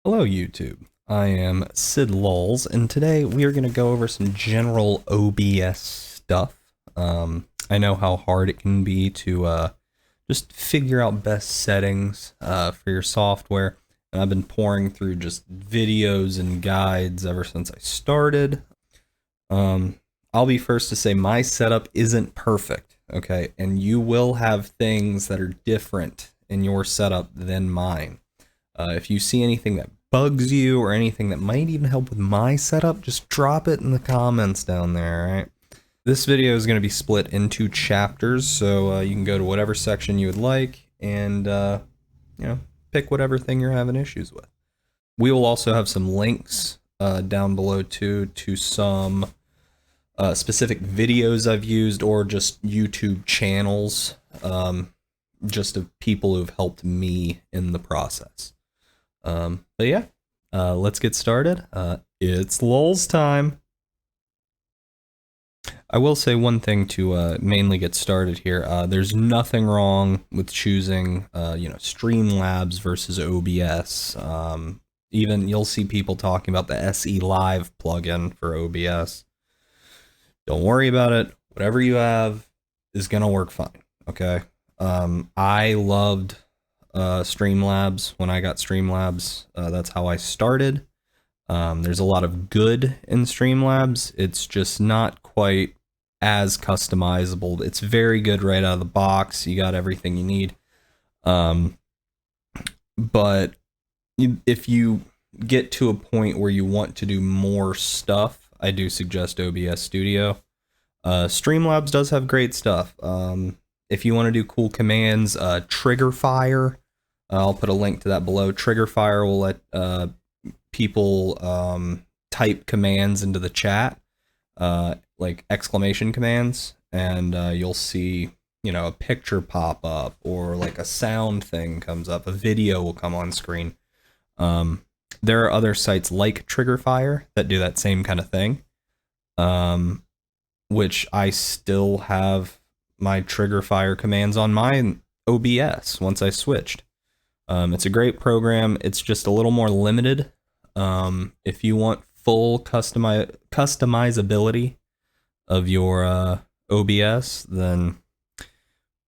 Hello YouTube, I am SLOBS, and today we are going to go over some general OBS stuff. I know how hard it can be to just figure out best settings for your software, and I've been pouring through just videos and guides ever since I started. I'll be first to say my setup isn't perfect, okay, and you will have things that are different in your setup than mine. If you see anything that bugs you or anything that might even help with my setup, just drop it in the comments down there, alright? This video is going to be split into chapters, so you can go to whatever section you would like and, you know, pick whatever thing you're having issues with. We will also have some links down below too to some specific videos I've used or just YouTube channels, just of people who've helped me in the process. But yeah, let's get started. It's LOLs time. I will say one thing to mainly get started here. There's nothing wrong with choosing, you know, Streamlabs versus OBS. Even you'll see people talking about the SE Live plugin for OBS. Don't worry about it. Whatever you have is gonna work fine. Okay. I loved Streamlabs when I got Streamlabs. That's how I started. There's a lot of good in Streamlabs. It's just not quite as customizable. It's very good right out of the box. You got everything you need. But if you get to a point where you want to do more stuff, I do suggest OBS Studio. Streamlabs does have great stuff. If you want to do cool commands, Triggerfire, I'll put a link to that below. Triggerfire will let people type commands into the chat, like exclamation commands, and you'll see, you know, a picture pop up or like a sound thing comes up, a video will come on screen. There are other sites like Triggerfire that do that same kind of thing, which I still have my Triggerfire commands on my OBS once I switched. It's a great program. It's just a little more limited. If you want full customizability of your OBS, then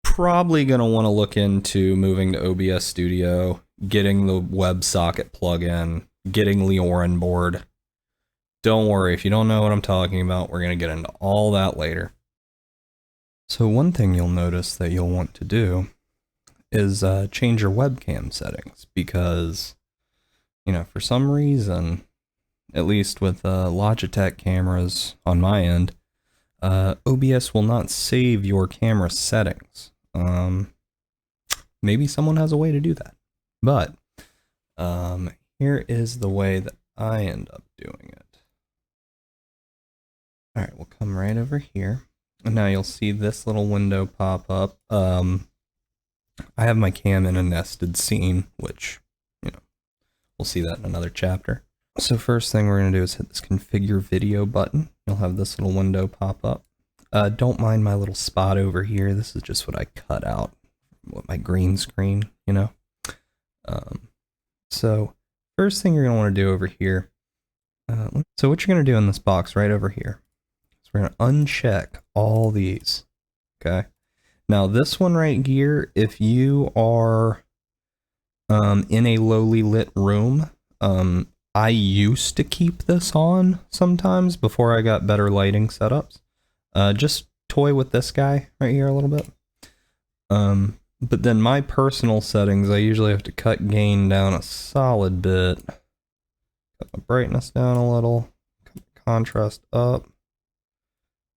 probably going to want to look into moving to OBS Studio, getting the Websocket plugin, getting Lioranboard. Don't worry, if you don't know what I'm talking about, we're going to get into all that later. So one thing you'll notice that you'll want to do is change your webcam settings, because, you know, for some reason, at least with Logitech cameras on my end, OBS will not save your camera settings. Maybe someone has a way to do that, but here is the way that I end up doing it. Alright, we'll come right over here, and now you'll see this little window pop up. I have my cam in a nested scene, which, you know, we'll see that in another chapter. So first thing we're going to do is hit this configure video button. You'll have this little window pop up. Don't mind my little spot over here. This is just what I cut out with my green screen, you know. So first thing you're going to want to do over here. So what you're going to do in this box right over here is we're going to uncheck all these. Okay. Now this one right here, if you are in a lowly lit room, I used to keep this on sometimes before I got better lighting setups. Just toy with this guy right here a little bit. But then my personal settings, I usually have to cut gain down a solid bit. Cut the brightness down a little, cut the contrast up,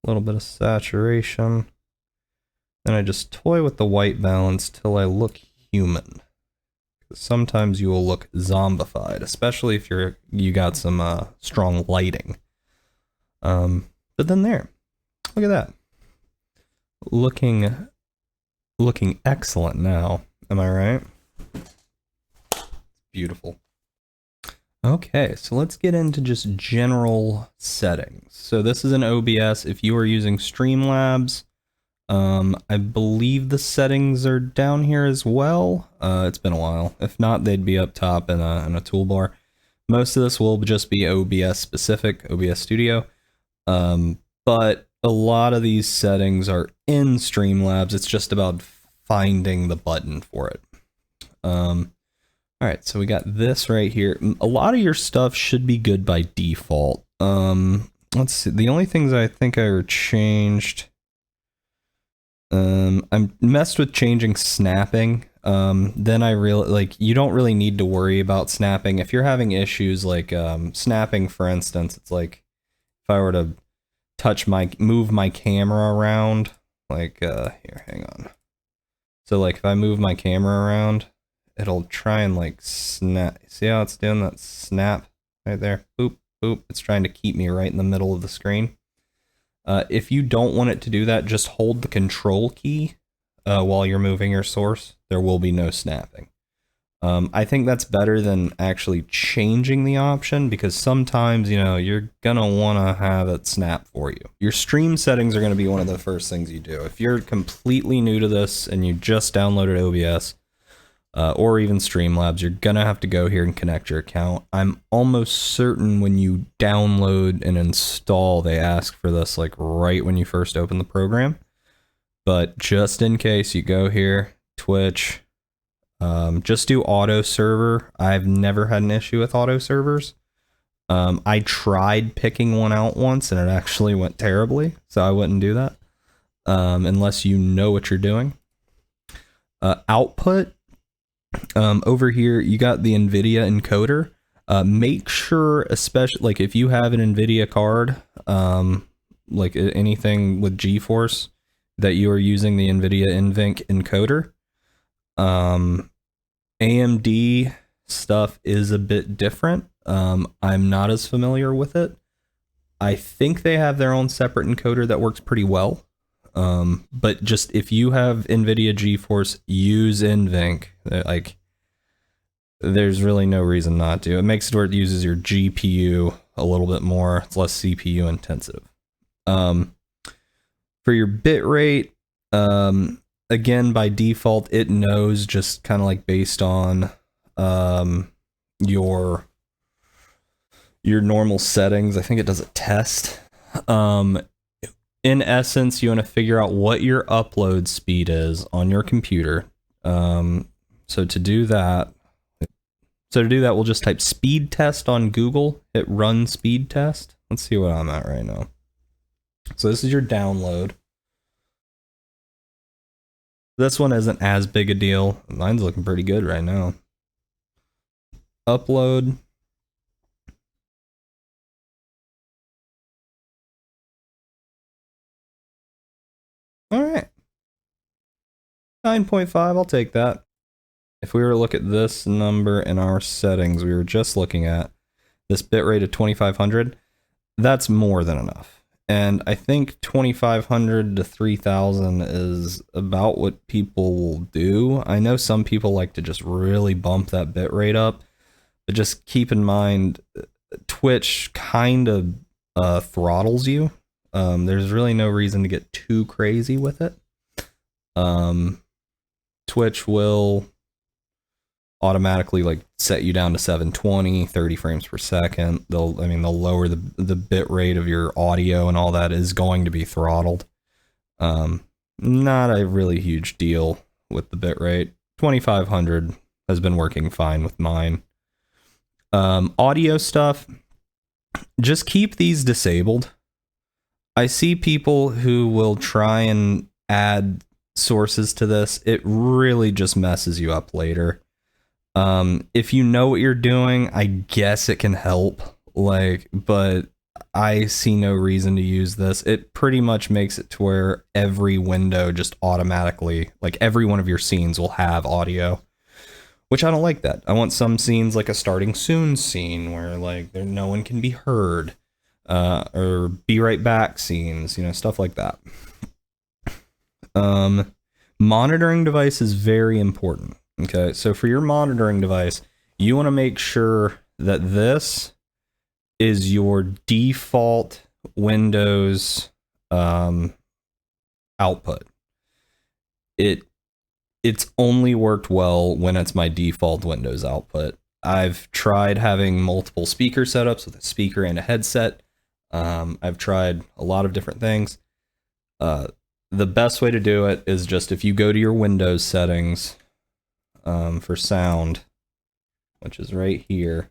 a little bit of saturation. Then I just toy with the white balance till I look human. Sometimes you will look zombified, especially if you got some strong lighting. But then there, look at that, looking excellent now. Am I right? Beautiful. Okay, so let's get into just general settings. So this is an OBS. If you are using Streamlabs, I believe the settings are down here as well. It's been a while. If not, they'd be up top in a toolbar. Most of this will just be OBS specific, OBS Studio. But a lot of these settings are in Streamlabs. It's just about finding the button for it. All right, so we got this right here. A lot of your stuff should be good by default. Let's see. The only things I think I changed. I messed with changing snapping. Then I you don't really need to worry about snapping. If you're having issues like snapping, for instance, it's like if I were to move my camera around, like here, hang on. So like if I move my camera around, it'll try and like snap. See how it's doing that snap right there? Boop, boop. It's trying to keep me right in the middle of the screen. If you don't want it to do that, just hold the control key while you're moving your source. There will be no snapping. I think that's better than actually changing the option, because sometimes, you know, you're gonna want to have it snap for you. Your stream settings are going to be one of the first things you do. If you're completely new to this and you just downloaded OBS or even Streamlabs, you're gonna have to go here and connect your account. I'm almost certain when you download and install, they ask for this like right when you first open the program. But just in case, you go here, Twitch. Just do auto server. I've never had an issue with auto servers. I tried picking one out once and it actually went terribly, so I wouldn't do that unless you know what you're doing. Output. Over here, you got the NVIDIA encoder. Make sure, especially like if you have an NVIDIA card, like anything with GeForce, that you are using the NVIDIA NVENC encoder. AMD stuff is a bit different. I'm not as familiar with it. I think they have their own separate encoder that works pretty well. But just if you have NVIDIA GeForce, use NVENC. Like, there's really no reason not to. It makes it where it uses your GPU a little bit more. It's less CPU intensive. For your bitrate, again, by default, it knows just kind of like based on your normal settings. I think it does a test. In essence, you want to figure out what your upload speed is on your computer. So to do that, we'll just type speed test on Google, hit run speed test. Let's see what I'm at right now. So this is your download. This one isn't as big a deal. Mine's looking pretty good right now. Upload. All right. 9.5, I'll take that. If we were to look at this number in our settings, we were just looking at this bitrate of 2500. That's more than enough. And I think 2500 to 3000 is about what people will do. I know some people like to just really bump that bitrate up, but just keep in mind, Twitch kind of throttles you. There's really no reason to get too crazy with it. Twitch will automatically like set you down to 720, 30 frames per second. They'll lower the bit rate of your audio, and all that is going to be throttled. Not a really huge deal with the bit rate. 2500 has been working fine with mine. Audio stuff, just keep these disabled. I see people who will try and add sources to this. It really just messes you up later. If you know what you're doing, I guess it can help, but I see no reason to use this. It pretty much makes it to where every window just automatically, like every one of your scenes will have audio, which I don't like that. I want some scenes like a starting soon scene where like no one can be heard, or be right back scenes, you know, stuff like that. Monitoring device is very important. Okay, so for your monitoring device, you want to make sure that this is your default Windows output. it's only worked well when it's my default Windows output. I've tried having multiple speaker setups with a speaker and a headset. I've tried a lot of different things. The best way to do it is just if you go to your Windows settings for sound, which is right here,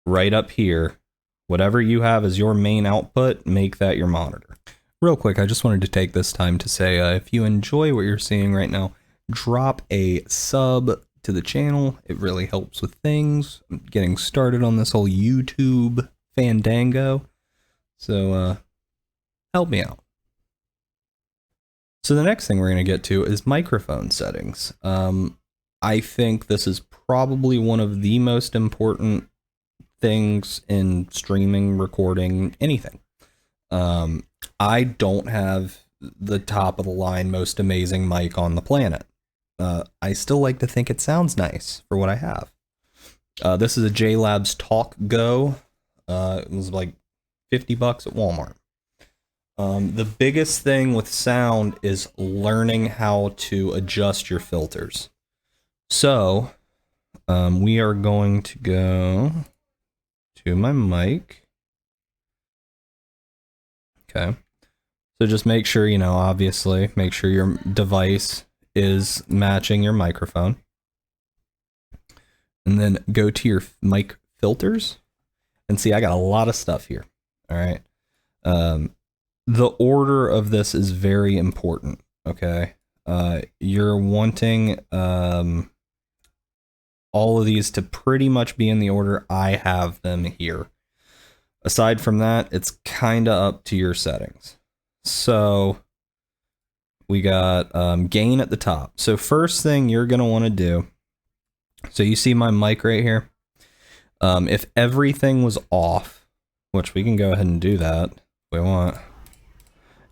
right up here, whatever you have as your main output, make that your monitor. Real quick, I just wanted to take this time to say, if you enjoy what you're seeing right now, drop a sub to the channel. It really helps with things. I'm getting started on this whole YouTube fandango. So, help me out. So the next thing we're going to get to is microphone settings. I think this is probably one of the most important things in streaming, recording, anything. I don't have the top of the line, most amazing mic on the planet. I still like to think it sounds nice for what I have. This is a JLabs Talk Go. It was like $50 at Walmart. The biggest thing with sound is learning how to adjust your filters. So, we are going to go to my mic. Okay. So just make sure, obviously, make sure your device is matching your microphone. And then go to your mic filters. And see, I got a lot of stuff here. All right. The order of this is very important. Okay. You're wanting all of these to pretty much be in the order I have them here. Aside from that, it's kind of up to your settings. So we got gain at the top. So first thing you're going to want to do, so you see my mic right here. If everything was off, which we can go ahead and do that if we want.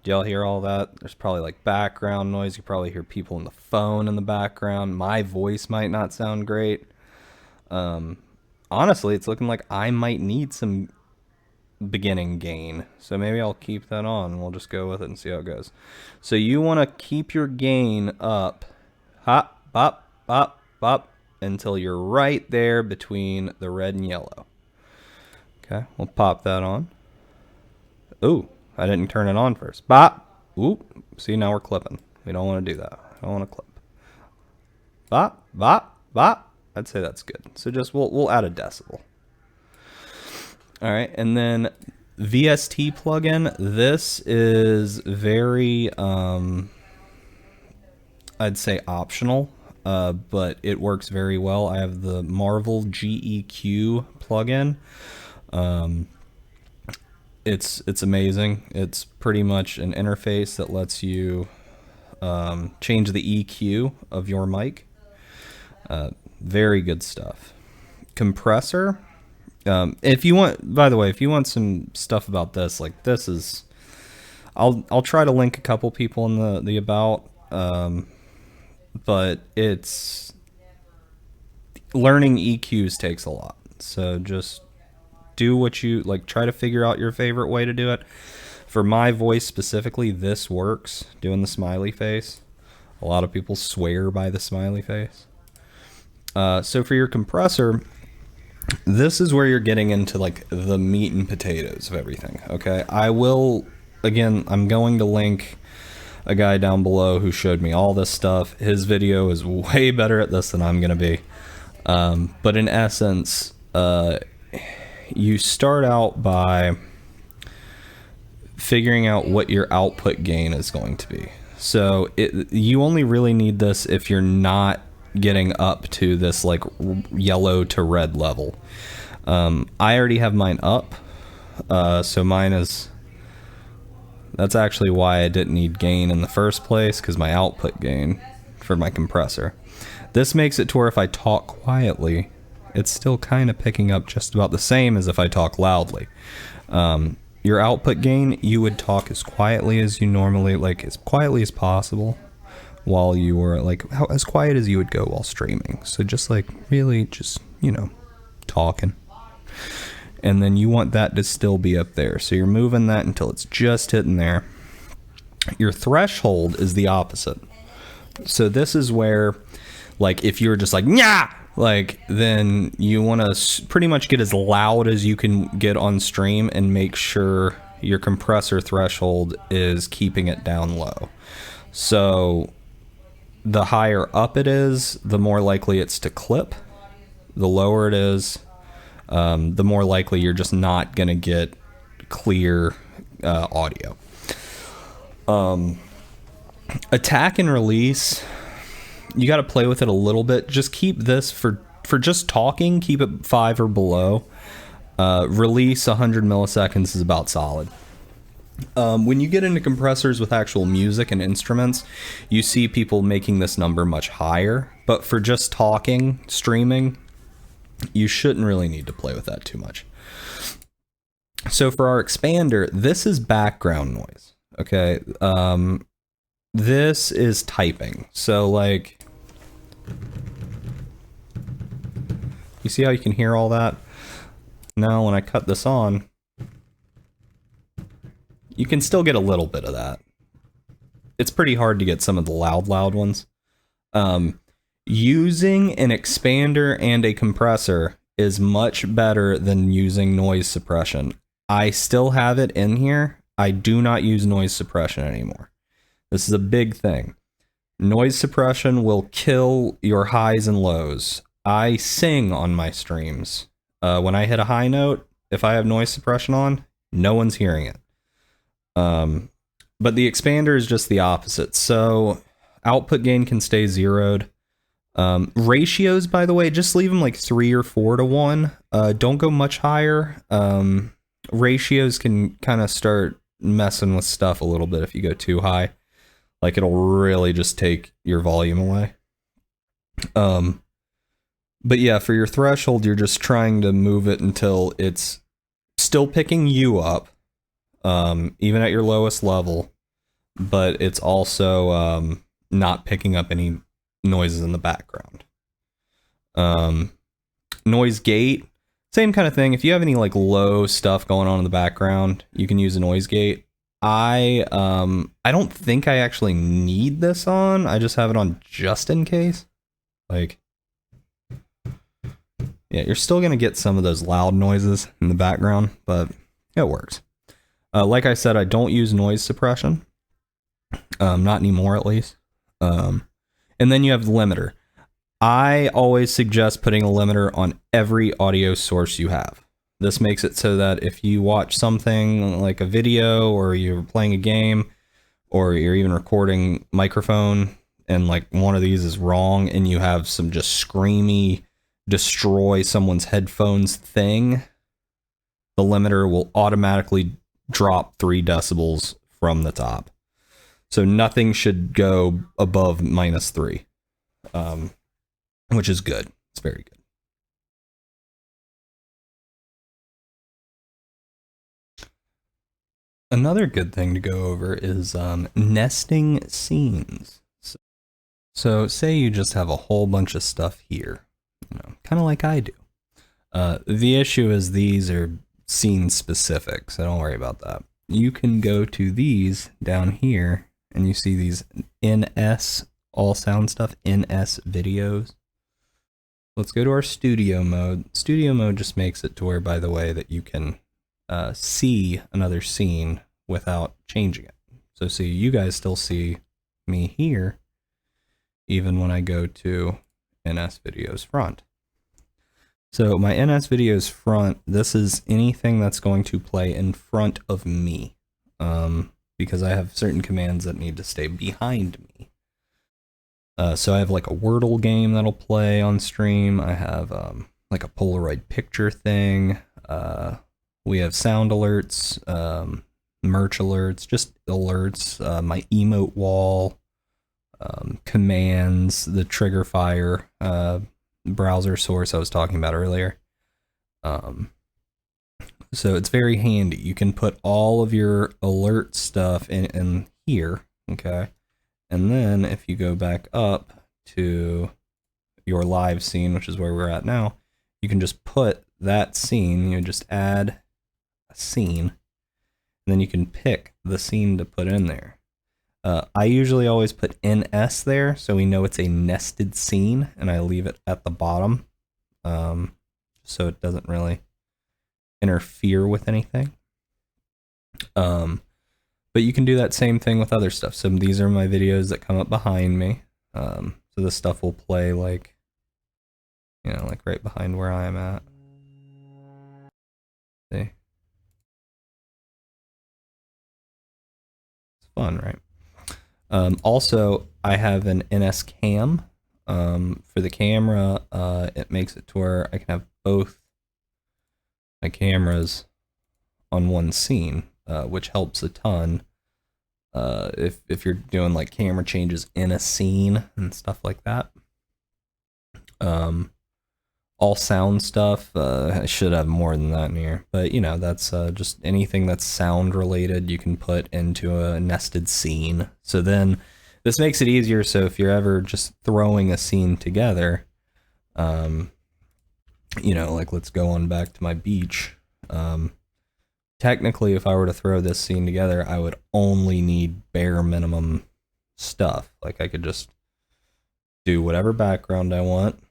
Do y'all hear all that? There's probably like background noise. You probably hear people on the phone in the background. My voice might not sound great. Honestly, it's looking like I might need some beginning gain. So maybe I'll keep that on and we'll just go with it and see how it goes. So you want to keep your gain up. Hop, bop, bop, bop, until you're right there between the red and yellow. Okay, we'll pop that on. Ooh, I didn't turn it on first. Bop. Ooh, see, now we're clipping. We don't want to do that. I don't want to clip. Bop, bop, bop. I'd say that's good. So just we'll add a decibel. All right, and then VST plugin. This is very, I'd say optional, but it works very well. I have the Marvel GEQ plugin. It's amazing. It's pretty much an interface that lets you change the EQ of your mic. Very good stuff. Compressor. If you want, by the way, if you want some stuff about this, like this is, I'll try to link a couple people in the about, but it's learning EQs takes a lot. So just do what you like, try to figure out your favorite way to do it. For my voice specifically, this works, doing the smiley face. A lot of people swear by the smiley face. So for your compressor, this is where you're getting into like the meat and potatoes of everything. Okay, I will, again, I'm going to link a guy down below who showed me all this stuff. His video is way better at this than I'm gonna be. But in essence, you start out by figuring out what your output gain is going to be. So you only really need this if you're not getting up to this like yellow to red level. I already have mine up, so mine is, that's actually why I didn't need gain in the first place, because my output gain for my compressor. This makes it to where if I talk quietly, it's still kind of picking up just about the same as if I talk loudly. Your output gain, you would talk as quietly as you normally, like as quietly as possible, while you were like as quiet as you would go while streaming. So just like really just, talking. And then you want that to still be up there. So you're moving that until it's just hitting there. Your threshold is the opposite. So this is where, like, if you're just like, yeah, like, then you want to pretty much get as loud as you can get on stream and make sure your compressor threshold is keeping it down low. So the higher up it is, the more likely it's to clip. The lower it is, the more likely you're just not going to get clear audio. Attack and release, you got to play with it a little bit. Just keep this for just talking, keep it 5 or below. Release 100 milliseconds is about solid. When you get into compressors with actual music and instruments, you see people making this number much higher. But for just talking, streaming, you shouldn't really need to play with that too much. So for our expander, this is background noise. Okay. This is typing. So like, you see how you can hear all that? Now when I cut this on, you can still get a little bit of that. It's pretty hard to get some of the loud ones. Using an expander and a compressor is much better than using noise suppression. I still have it in here. I do not use noise suppression anymore. This is a big thing. Noise suppression will kill your highs and lows. I sing on my streams. When I hit a high note, if I have noise suppression on, no one's hearing it. But the expander is just the opposite. So output gain can stay zeroed. Ratios, by the way, just leave them like 3 or 4 to 1. Don't go much higher. Ratios can kind of start messing with stuff a little bit if you go too high. Like it'll really just take your volume away. But yeah, for your threshold, you're just trying to move it until it's still picking you up, even at your lowest level, but it's also not picking up any noises in the background. Noise gate, same kind of thing. If you have any like low stuff going on in the background, you can use a noise gate. I don't think I actually need this on. I just have it on just in case. Like, yeah, you're still gonna get some of those loud noises in the background, but it works. Like I said, I don't use noise suppression. Not anymore, at least. And then you have the limiter. I always suggest putting a limiter on every audio source you have. This makes it so that if you watch something like a video, or you're playing a game, or you're even recording microphone, and like one of these is wrong, and you have some just screamy, destroy someone's headphones thing, the limiter will automatically drop 3 decibels from the top. So nothing should go above -3, which is good. It's very good. Another good thing to go over is nesting scenes. So say you just have a whole bunch of stuff here, kind of like I do. The issue is these are scene specific, so don't worry about that. You can go to these down here, and you see these NS, all sound stuff, NS videos. Let's go to our studio mode. Studio mode just makes it to where, by the way, that you can see another scene without changing it. So see, you guys still see me here, even when I go to NS videos front. So my NS videos front, this is anything that's going to play in front of me, because I have certain commands that need to stay behind me. So I have like a Wordle game that'll play on stream. I have like a Polaroid picture thing. We have sound alerts, merch alerts, just alerts, my emote wall, commands, the trigger fire, browser source I was talking about earlier. So it's very handy. You can put all of your alert stuff in here, okay? And then if you go back up to your live scene, which is where we're at now, you can just put that scene, you just add a scene, and then you can pick the scene to put in there. I usually always put NS there so we know it's a nested scene, and I leave it at the bottom so it doesn't really interfere with anything. But you can do that same thing with other stuff. So these are my videos that come up behind me. So this stuff will play like, you know, like right behind where I'm at. See? It's fun, right? Also, I have an NS cam. For the camera, it makes it to where I can have both my cameras on one scene, which helps a ton. If you're doing like camera changes in a scene and stuff like that. All sound stuff, I should have more than that in here, but you know, that's just anything that's sound related you can put into a nested scene. So then this makes it easier, so if you're ever just throwing a scene together, you know, like let's go on back to my beach. Technically, if I were to throw this scene together, I would only need bare minimum stuff. Like I could just do whatever background I want,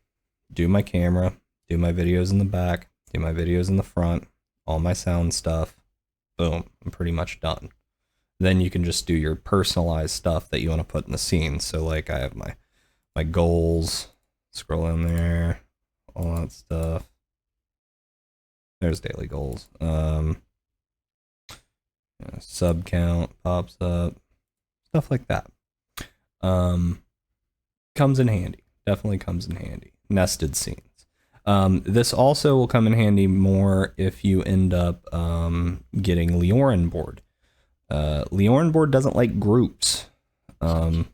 do my camera, do my videos in the back, do my videos in the front, all my sound stuff. Boom, I'm pretty much done. Then you can just do your personalized stuff that you want to put in the scene. So like I have my goals, scroll in there, all that stuff. There's daily goals. Sub count pops up, stuff like that. Comes in handy. Definitely comes in handy. Nested scenes. This also will come in handy more if you end up getting Lioranboard. Lioranboard doesn't like groups. So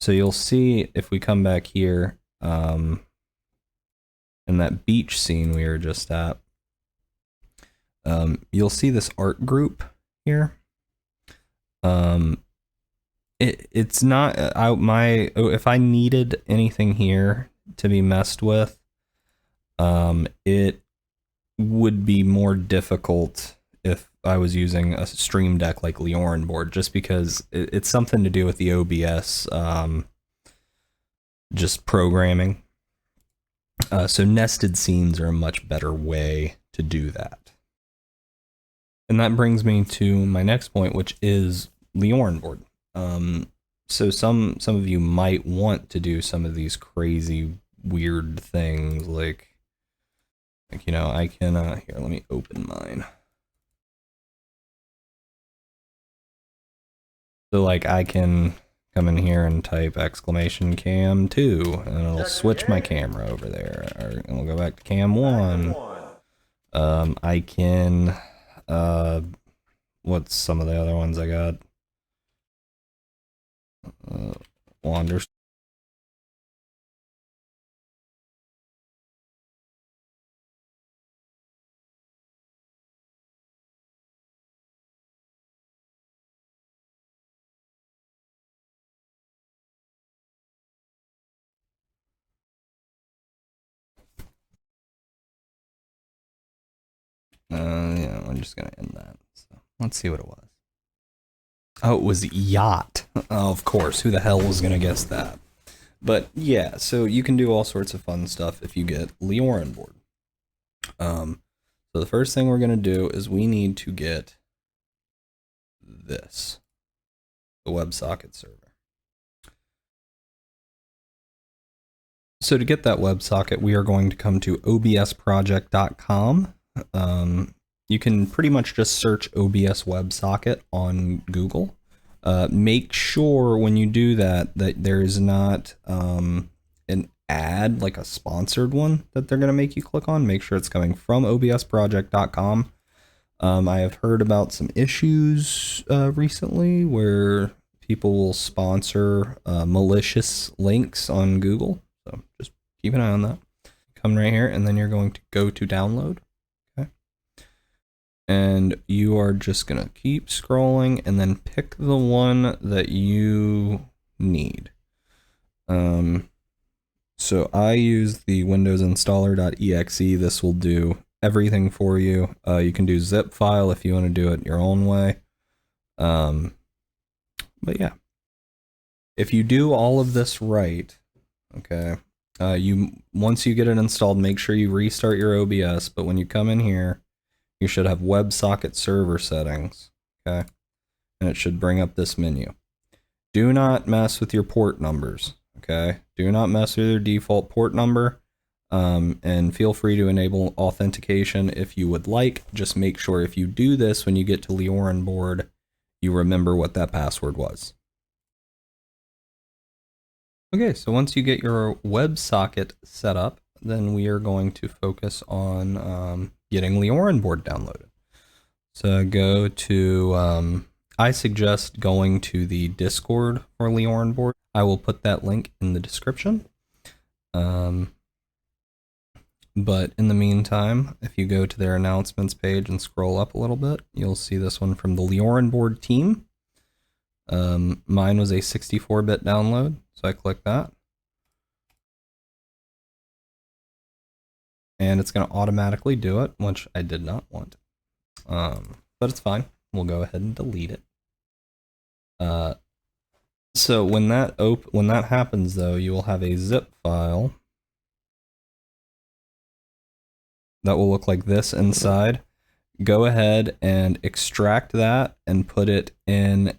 you'll see if we come back here in that beach scene we were just at, you'll see this art group here. It's not if I needed anything here to be messed with, it would be more difficult if I was using a stream deck like Lioranboard, just because it's something to do with the OBS just programming. So nested scenes are a much better way to do that. And that brings me to my next point, which is Lioranboard. So some of you might want to do some of these crazy weird things, like you know, I can here, let me open mine. So like I can come in here and type !cam2 and it'll switch my camera over there, and we'll go back to cam 1. I can what's some of the other ones I got? Wander. Yeah, I'm just gonna end that. So let's see what it was. Oh, it was yacht. Oh, of course. Who the hell was gonna guess that? But yeah, so you can do all sorts of fun stuff if you get Lioranboard. So the first thing we're gonna do is we need to get this, the WebSocket server. So to get that WebSocket, we are going to come to obsproject.com. You can pretty much just search OBS WebSocket on Google. Make sure when you do that there is not an ad, like a sponsored one, that they're going to make you click on. Make sure it's coming from obsproject.com. I have heard about some issues recently where people will sponsor malicious links on Google. So just keep an eye on that. Come right here, and then you're going to go to download. Okay. And you are just going to keep scrolling and then pick the one that you need. So I use the Windows installer.exe. This will do everything for you. You can do zip file if you want to do it your own way. But yeah, if you do all of this right, okay, once you get it installed, make sure you restart your OBS. But when you come in here, you should have WebSocket server settings, okay, and it should bring up this menu. Do not mess with your port numbers, okay? Do not mess with your default port number, and feel free to enable authentication if you would like. Just make sure if you do this when you get to Lioranboard, you remember what that password was. Okay, so once you get your WebSocket set up, then we are going to focus on getting Lioranboard downloaded. So go to, I suggest going to the Discord for Lioranboard. I will put that link in the description. But in the meantime, if you go to their announcements page and scroll up a little bit, you'll see this one from the Lioranboard team. Mine was a 64-bit download, so I click that. And it's going to automatically do it, which I did not want. But it's fine. We'll go ahead and delete it. So when that happens, though, you will have a zip file that will look like this inside. Go ahead and extract that and put it in.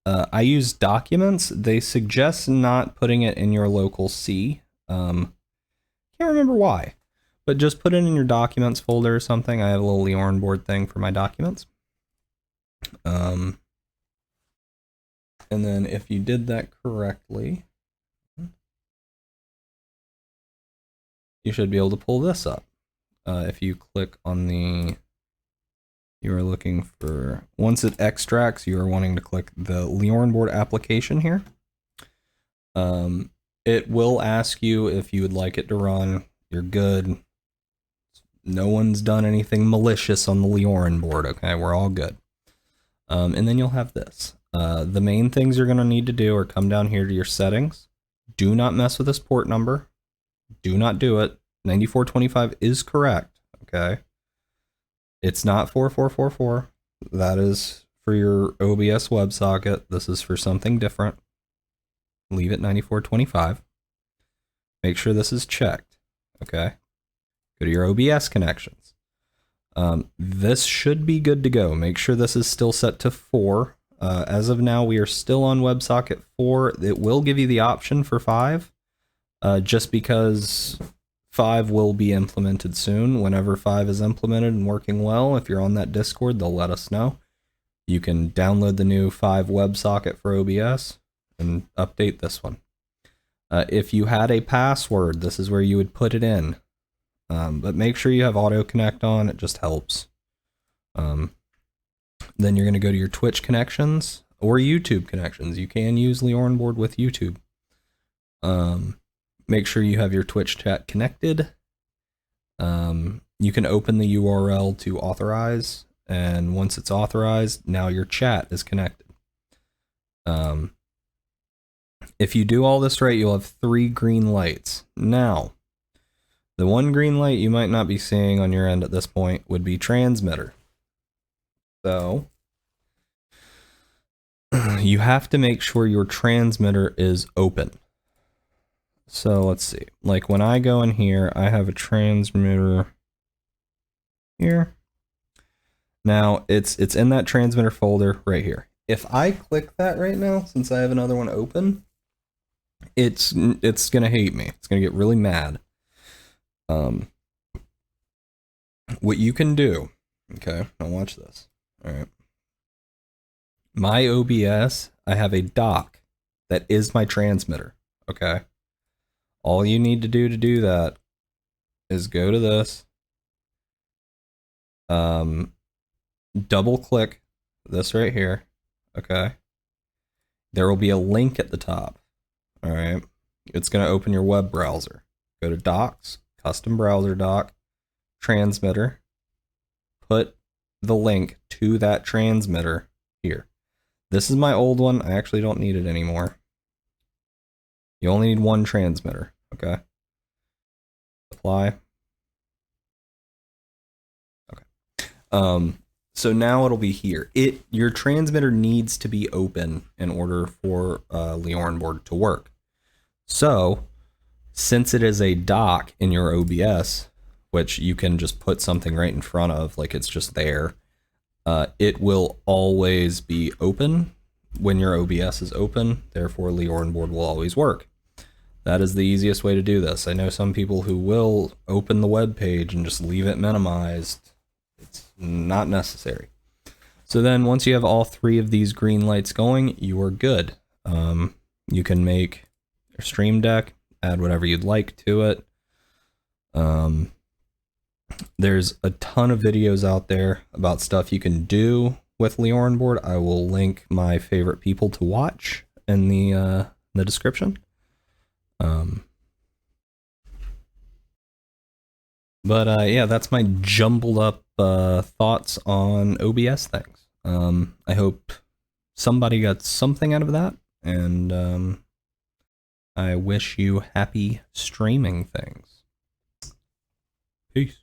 I use documents. They suggest not putting it in your local C. Can't remember why, but just put it in your documents folder or something. I have a little Lioranboard thing for my documents. And then if you did that correctly, you should be able to pull this up. If you click on the, you are looking for, once it extracts, you are wanting to click the Lioranboard application here. It will ask you if you would like it to run. You're good. No one's done anything malicious on the Lioranboard, okay? We're all good. And then you'll have this. The main things you're going to need to do are come down here to your settings. Do not mess with this port number. Do not do it. 9425 is correct, okay? It's not 4444. That is for your OBS WebSocket. This is for something different. Leave it 9425. Make sure this is checked, okay? Go to your OBS connections. This should be good to go. Make sure this is still set to 4. As of now, we are still on WebSocket 4. It will give you the option for 5, just because 5 will be implemented soon. Whenever 5 is implemented and working well, if you're on that Discord, they'll let us know. You can download the new 5 WebSocket for OBS and update this one. If you had a password, this is where you would put it in. But make sure you have auto connect on. It just helps. Then you're going to go to your Twitch connections or YouTube connections. You can use Lioranboard with YouTube. Make sure you have your Twitch chat connected. You can open the URL to authorize, and once it's authorized, now your chat is connected. If you do all this right, you'll have 3 green lights. Now, the one green light you might not be seeing on your end at this point would be transmitter. So, you have to make sure your transmitter is open. So let's see, like when I go in here, I have a transmitter here. Now it's in that transmitter folder right here. If I click that right now, since I have another one open, it's gonna hate me. It's gonna get really mad. What you can do, okay, now watch this. All right. My OBS, I have a dock that is my transmitter, okay? All you need to do that is go to this, double click this right here, okay? There will be a link at the top, all right? It's going to open your web browser. Go to Docs, Custom Browser Dock, Transmitter, put the link to that transmitter here. This is my old one. I actually don't need it anymore. You only need one transmitter, okay? Apply. Okay. So now it'll be here. Your transmitter needs to be open in order for Lioranboard to work. So since it is a dock in your OBS, which you can just put something right in front of, like it's just there, it will always be open when your OBS is open. Therefore, Lioranboard will always work. That is the easiest way to do this. I know some people who will open the web page and just leave it minimized. It's not necessary. So then once you have all three of these green lights going, you are good. You can make your stream deck, add whatever you'd like to it. There's a ton of videos out there about stuff you can do with Lioranboard. I will link my favorite people to watch in the description. Yeah, that's my jumbled up thoughts on OBS things. I hope somebody got something out of that, and I wish you happy streaming things. Peace.